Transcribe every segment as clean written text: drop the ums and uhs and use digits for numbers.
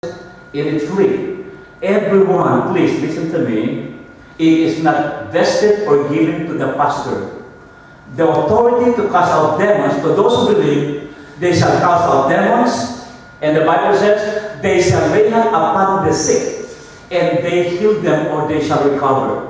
in it free. Everyone, please listen to me, it is not vested or given to the pastor. The authority to cast out demons, to those who believe, they shall cast out demons, and the Bible says, they shall lay hand upon the sick, and they heal them or they shall recover.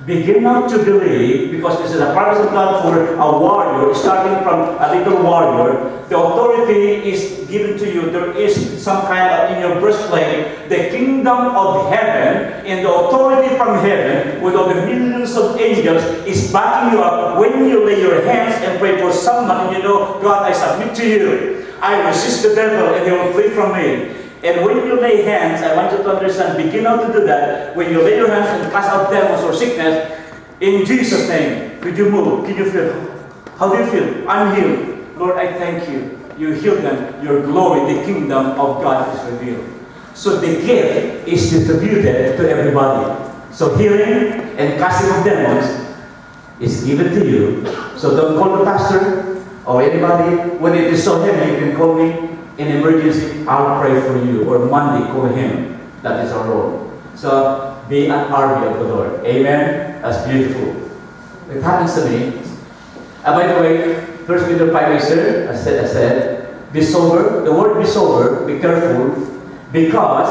Begin now to believe, because this is a promise of God for a warrior, starting from a little warrior. The authority is given to you. There is some kind of, in your breastplate, the kingdom of heaven, and the authority from heaven, with all the millions of angels, is backing you up when you lay your hands and pray for someone, and you know, God, I submit to you. I resist the devil, and he will flee from me. And when you lay hands, I want you to understand, begin now to do that. When you lay your hands and cast out demons or sickness, in Jesus' name, could you move? Can you feel? How do you feel? I'm healed. Lord, I thank you. You heal them. Your glory, the kingdom of God is revealed. So the gift is distributed to everybody. So healing and casting of demons is given to you. So don't call the pastor or anybody. When it is so heavy, you can call me. In emergency, I'll pray for you. Or Monday, call him. That is our role. So be an army of the Lord. Amen? That's beautiful. It happens to me. And by the way, 1 Peter 5:8, I said, be sober. The word be sober, be careful. Because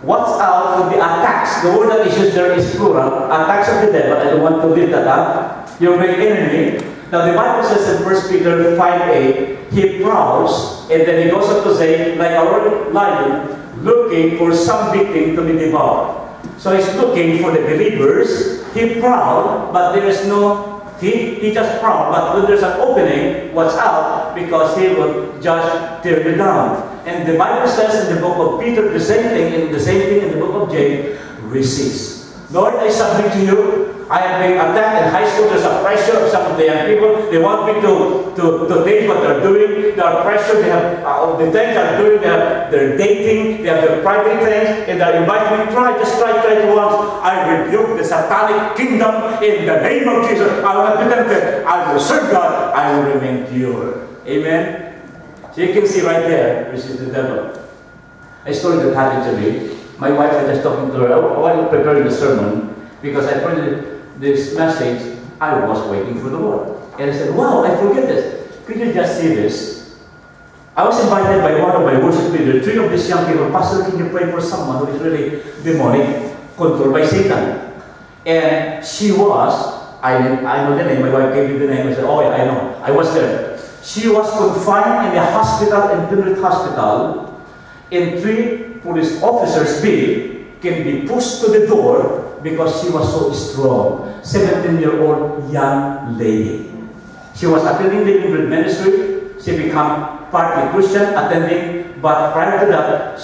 watch out for the attacks. The word that is used there is plural. Attacks of the devil. I don't want to lift that up. Your great enemy. Now the Bible says in 1 Peter 5:8, he prowls, and then he goes on to say, like a lion, looking for some victim to be devoured. So he's looking for the believers. He prowls, but there is no, he just prowls. But when there's an opening, watch out, because he will just tear you down. And the Bible says in the book of Peter, the same thing in the book of James, resist. Lord, I submit to you. I have been attacked in high school. There's a pressure of some of the young people. They want me to date what they're doing. There are pressure. They have the things they're doing. They're dating. They have their private things. And they're inviting me. Just try to once. I rebuke the satanic kingdom in the name of Jesus. I will not be tempted. I will serve God. I will remain pure. Amen? So you can see right there, this is the devil. A story that happened to me. My wife was just talking to her while preparing the sermon, because I printed this message, I was waiting for the Lord. And I said, wow, I forget this. Could you just see this? I was invited by one of my worship leaders, 3 of these young people, Pastor, can you pray for someone who is really demonic, controlled by Satan? And she was, I know the name, my wife gave me the name, I said, oh yeah, I know, I was there. She was confined in a hospital, in Penrith Hospital, and 3 police officers can be pushed to the door because she was so strong. 17-year-old young lady. She was attending the Living Ministry. She became partly Christian, attending, but prior to that,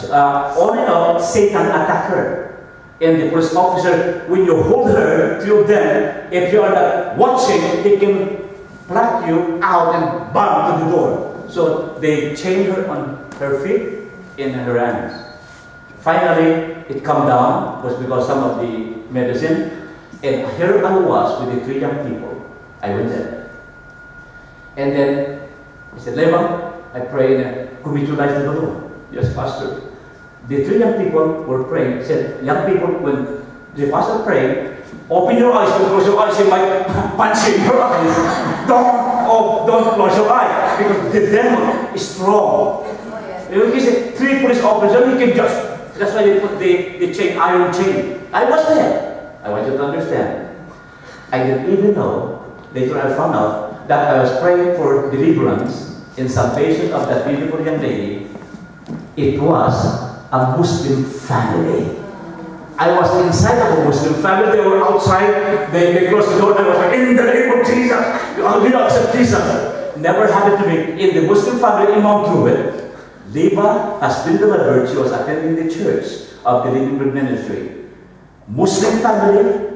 on and off, Satan attacked her. And the police officer, when you hold her, 3 of them, if you are not watching, they can pluck you out and bang to the door. So they chained her on her feet and her hands. Finally, it calmed down, was because some of the medicine. And here I was with the 3 young people. I went there. And then he said, Leva, I pray and commit your life to the Lord. Yes, Pastor. The 3 young people were praying. He said, young people, when the pastor prayed, open your eyes, don't close your eyes, he might punch in your eyes. Don't close your eyes, because the devil is strong. He said, 3 police officers, he can just. That's why they put the chain, iron chain. I was there. I want you to understand. I didn't even know, later I found out, that I was praying for deliverance and salvation of that beautiful young lady. It was a Muslim family. I was inside of a Muslim family. They were outside. They closed the door. I was like, in the name of Jesus, you don't accept Jesus. Never happened to me. In the Muslim family in Mount Druitt, Leva has been delivered. She was attending the church of the Living Word Ministry. Muslim family,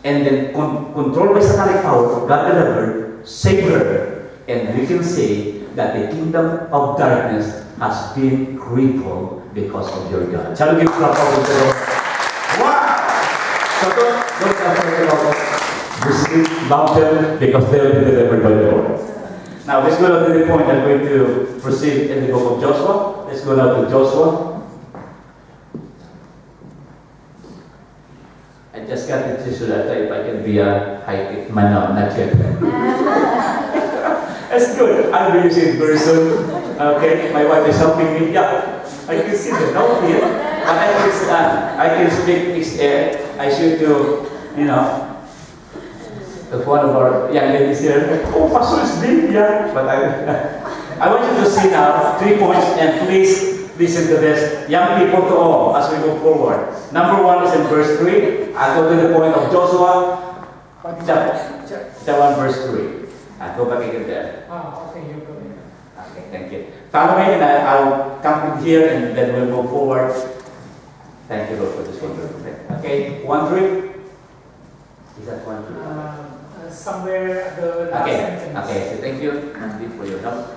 and then controlled by satanic power, God delivered, saved her, and we can say that the kingdom of darkness has been crippled because of your God. Shall we give clap to the Lord? Wow! So don't afraid about Muslim mountain, because they will be delivered by the Lord. Now let's go to the point. I'm going to proceed in the book of Joshua. Let's go now to Joshua that if I can be a high-tech man now, not yet. That's good. I'll be using it very soon. Okay, my wife is helping me. Yeah, I can see the help here. But I can speak this air. I should do, you know, if one of our young ladies here, oh, Pastor is big, yeah. But I want you to see now 3 points, and please listen to this. Young people to all as we go forward. Number 1 is in verse 3. I go to the point of Joshua, chapter 1, verse 3. I go back again there. Okay, you go there. Okay, thank you. Follow me, and I'll come here, and then we'll move forward. Thank you, Lord, for this wonderful thing. Okay, 1-3. Is that 1-3? Somewhere the last sentence. Okay, so thank you, Mandy, for your help.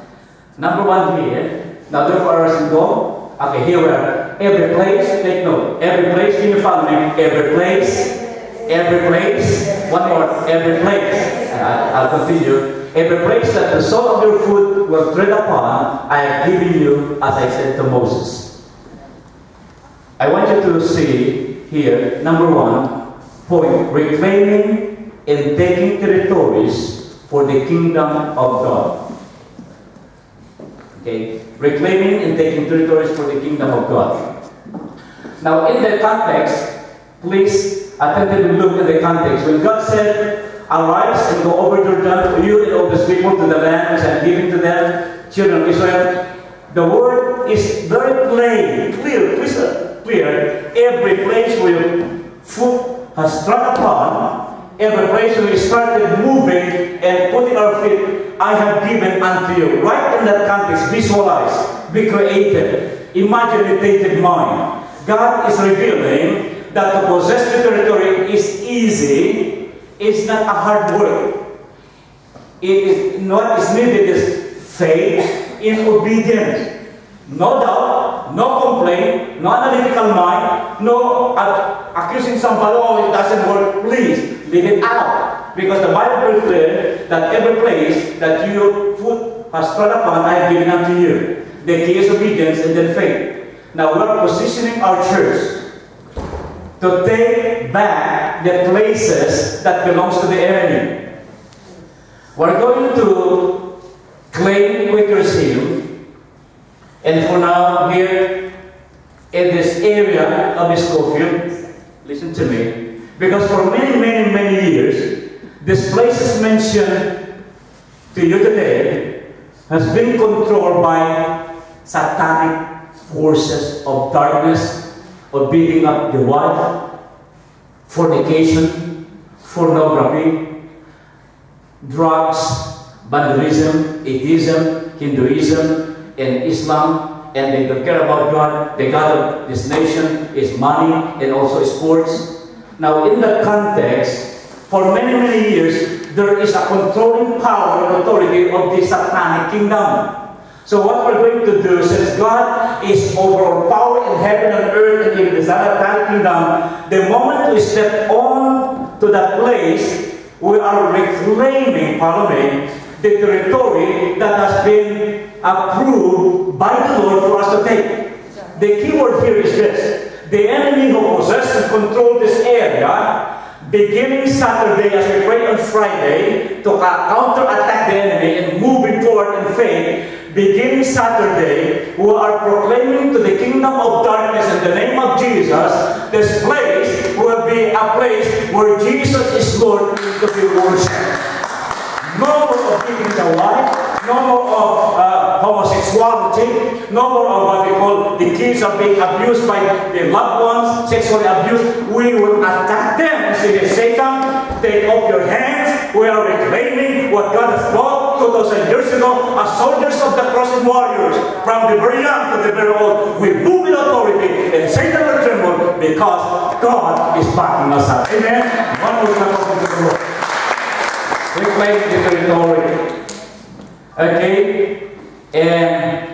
Number 1 here. Now look for us and go. Okay, here we are. Every place, take note. Every place, can you follow me? Every place. Every place. One more. Every place. I'll continue. Every place that the sole of your foot will tread upon, I have given you, as I said to Moses. I want you to see here, number 1, point, reclaiming and taking territories for the kingdom of God. Okay, reclaiming and taking territories for the kingdom of God. Now, in the context, please attentively look at the context. When God said, "Arise and go over Jordan, you and all these people, to the land which I am giving to them, children of Israel," the word is very plain, clear. Every place where your foot has trod upon, every place we started moving and putting our feet, I have given unto you. Right in that context, visualize, be creative, imaginative mind. God is revealing that to possess the territory is easy. It's not a hard work. It is what is needed is faith in obedience. No doubt, no complaint, no analytical mind, no accusing somebody, oh, it doesn't work. Please, leave it out. Because the Bible is clear that every place that your foot has trod upon, I have given unto you. The key is obedience and then faith. Now we are positioning our church to take back the places that belongs to the enemy. We're going to claim Quakers Hill. And for now, here in this area of Schofield, listen to me, because for many years, this place is mentioned to you today has been controlled by satanic forces of darkness, of beating up the wife, fornication, pornography, drugs, vandalism, atheism, Hinduism, and Islam, and they don't care about God. The God of this nation is money and also sports. Now, in that context, for many years, there is a controlling power and authority of the satanic kingdom. So what we're going to do, since God is over all power in heaven and earth and in the satanic kingdom, the moment we step on to that place, we are reclaiming, follow me, the territory that has been approved by the Lord for us to take. The key word here is this: the enemy who possesses and controls this area, beginning Saturday as we pray on Friday to counter-attack the enemy and moving forward in faith, beginning Saturday, we are proclaiming to the kingdom of darkness in the name of Jesus, this place will be a place where Jesus is Lord to be worshipped. No more of beating the wife, no more of homosexuality, no more of what we call the kids are being abused by their loved ones, sexually abused. We will attack them and say, Satan, take off your hands. We are reclaiming what God has brought 2,000 years ago as soldiers of the cross and warriors. From the very young to the very old, we move with authority, and Satan will tremble because God is backing us up. Amen? One more time, open to the Lord. Reclaim the territory. Okay? And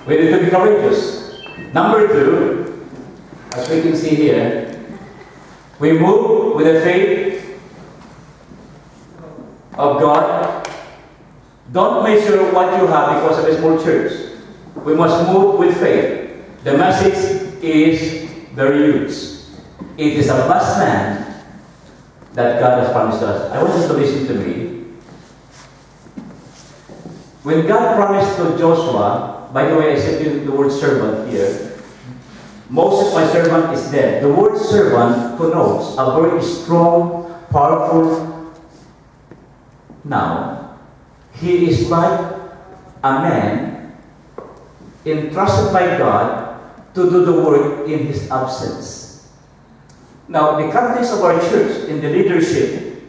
we need to be courageous. Number 2, as we can see here, we move with the faith of God. Don't measure what you have because of a small church. We must move with faith. The message is very huge. It is a vast land that God has promised us. I want you to listen to me. When God promised to Joshua, by the way, I said the word servant here. Moses, my servant, is dead. The word servant connotes a very strong, powerful noun. He is like a man entrusted by God to do the work in his absence. Now, the characteristics of our church in the leadership,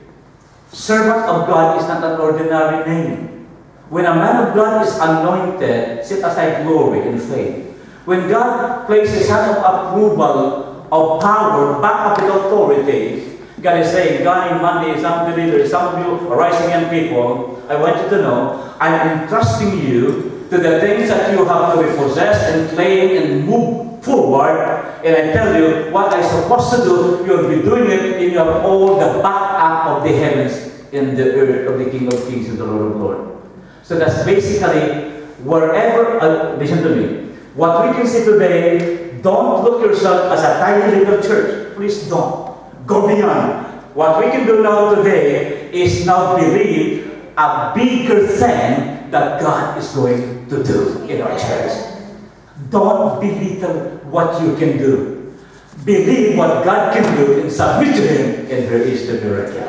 servant of God is not an ordinary name. When a man of God is anointed, set aside glory and faith. When God places his hand of approval, of power, back up with authority, God is saying, God in Monday, some of the leaders, some of you rising young people, I want you to know, I'm entrusting you to the things that you have to repossess and claim and move forward. And I tell you, what I'm supposed to do, you'll be doing it in your all the backup of the heavens and the earth of the King of Kings and the Lord of Lords. So that's basically wherever, listen to me, what we can see today, don't look yourself as a tiny little church. Please don't. Go beyond. What we can do now today is now believe a bigger thing that God is going to do in our church. Don't belittle what you can do. Believe what God can do and submit to Him, and there is the miracle.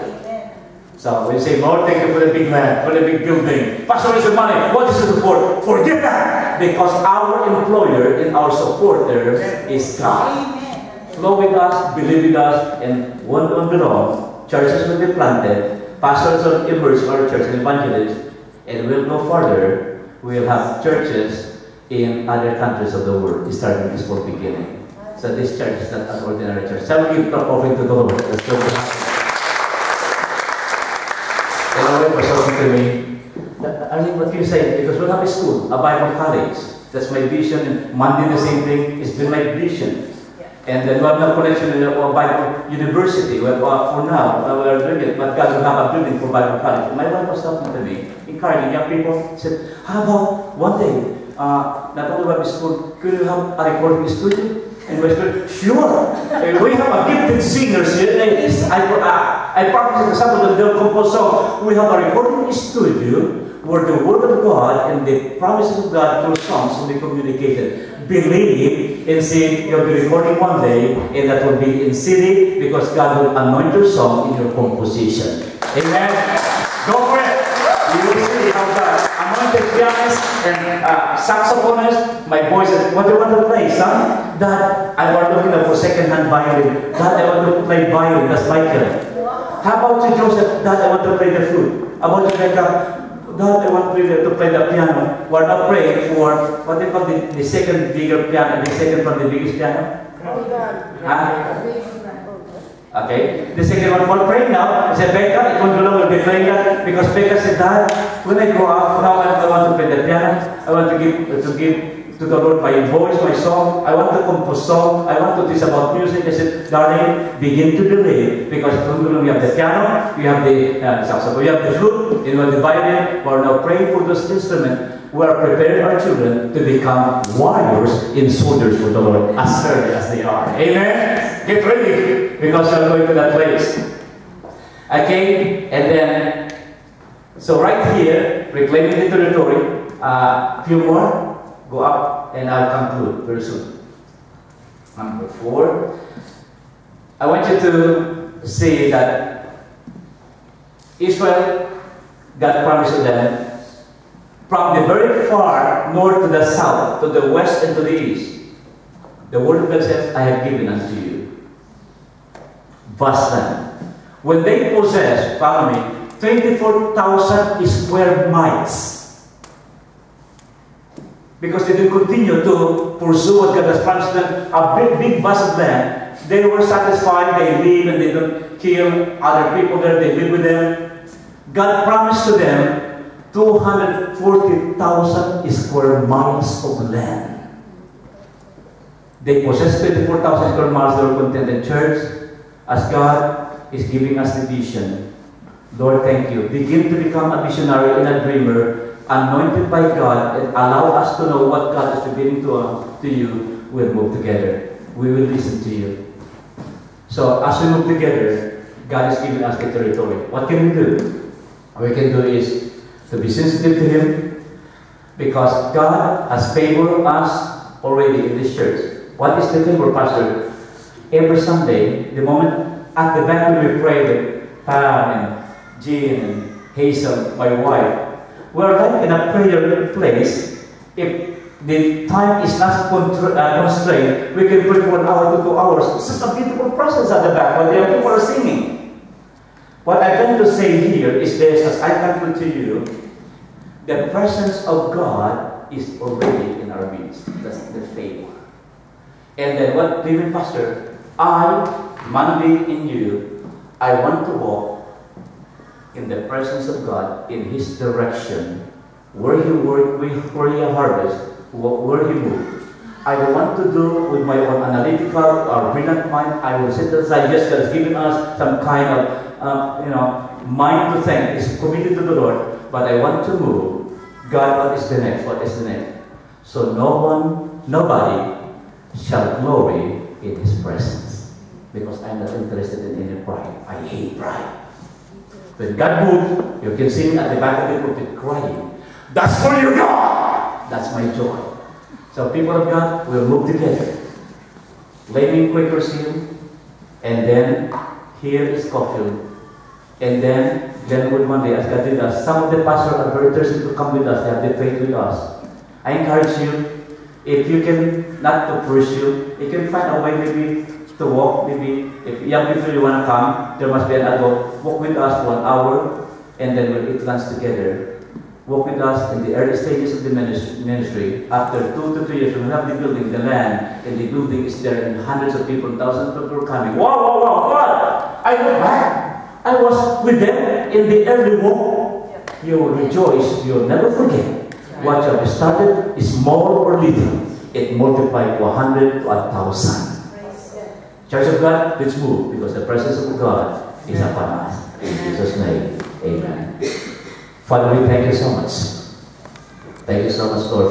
So we say, Lord, thank you for the big land, for the big building. Pastor, is the money. What is the support? Forget that. Because our employer and our supporter is God. Flow with us, believe with us, and one on the road, churches will be planted, pastors will emerge from our church and evangelists, and we'll go further. We'll have churches in other countries of the world, starting this for beginning. So this church is not an ordinary church. Shall we give top offering to the Lord? Let's go. To me, Arlene, what can you say? Because we'll have a school, a Bible college. That's my vision. And Monday the same thing. It's been my vision. Yeah. And then we have no connection in the Bible University. Well, for now, we are doing it. But God will have a building for Bible college. My wife was talking to me, encouraging young people. Said, how about one day, not only Bible school, could you have a recording studio? And we said, sure. We have a gifted singers here. I practice example that they'll compose songs. We have a recording studio where the Word of God and the promises of God through songs will be communicated. Believe and say you'll be recording one day, and that will be in CD because God will anoint your song in your composition. Amen. Go for it. You will see how God anointed pianists and saxophonists. My boy said, what do you want to play, son? Dad, I was looking for second-hand violin. Dad, I want to play violin. That's Michael. How about you, Joseph? Dad, I want to play the flute. How about you, Rebecca? Dad, I want to play the piano. We're not praying for what they call the second bigger piano, the second from the biggest piano. Okay, the second one, we're praying now. I said, Becca, will be playing that because Becca said, Dad, when I grow up, now I want to play the piano. I want to give to the Lord my voice, my song. I want to compose song. I want to teach about music. I said, darling, begin to believe because we have the piano, we have the saxophone, we have the flute, and we have the violin. We are now praying for those instruments. We are preparing our children to become warriors and soldiers for the Lord as early as they are. Amen? Get ready because you are going to that place. Okay, and then, so right here, reclaiming the territory, few more. Go up, and I'll conclude very soon. Number 4. I want you to see that Israel, God promised to them, from the very far north to the south, to the west and to the east, the word of God says, I have given unto you vast land. When they possess, follow me, 24,000 square miles. Because they didn't continue to pursue what God has promised them, a big vast of land. They were satisfied, they live and they don't kill other people there, they live with them. God promised to them 240,000 square miles of land. They possessed 24,000 square miles, they were contented. Church, as God is giving us the vision, Lord, thank you. Begin to become a visionary and a dreamer, anointed by God, and allow us to know what God is revealing to you. We'll move together. We will listen to you. So as we move together, God is giving us the territory. What can we do? What we can do is to be sensitive to Him, because God has favored us already in this church. What is the favor, Pastor? Every Sunday, the moment at the back when we pray with Pam and Jean and Hazel, my wife, we're like in a prayer place. If the time is not constrained, we can pray for 1 hour to 2 hours. It's just a beautiful process at the back when the people are singing. What I tend to say here is this, as I come to you, the presence of God is already in our midst. That's the favor. And then what, even Pastor, I, mandate in you, I want to walk in the presence of God, in His direction, where He work, where He harvest, where He move. I don't want to do with my own analytical or brilliant mind. I will sit aside. Yes, God has given us some kind of, mind to think. It's committed to the Lord, but I want to move. God, what is the next? What is the next? So nobody shall glory in His presence, because I'm not interested in any pride. I hate pride. When God moves, you can see me at the back of the pulpit crying. That's for you, God! That's my joy. So people of God will move together. Flaming Quakers Hill, and then here is Caulfield, and then Glenwood Monday, as God did us. Some of the pastors are very thirsty to come with us. They have the faith with us. I encourage you, if you can not to pursue, you can find a way maybe to walk. Maybe if young people you want to come, there must be an adult. Walk with us for 1 hour, and then we'll eat lunch together. Walk with us in the early stages of the ministry. After 2 to 3 years, we have the building, the land, and the building is there, and hundreds of people, thousands of people are coming. Wow, God! I look back. I was with them in the early walk. You will rejoice. You will never forget. What you have started is small or little. It multiplied to 100 to 1,000. Church of God, let's move, because the presence of God is upon us. In Jesus' name, amen. Father, we thank you so much. Thank you so much, Lord.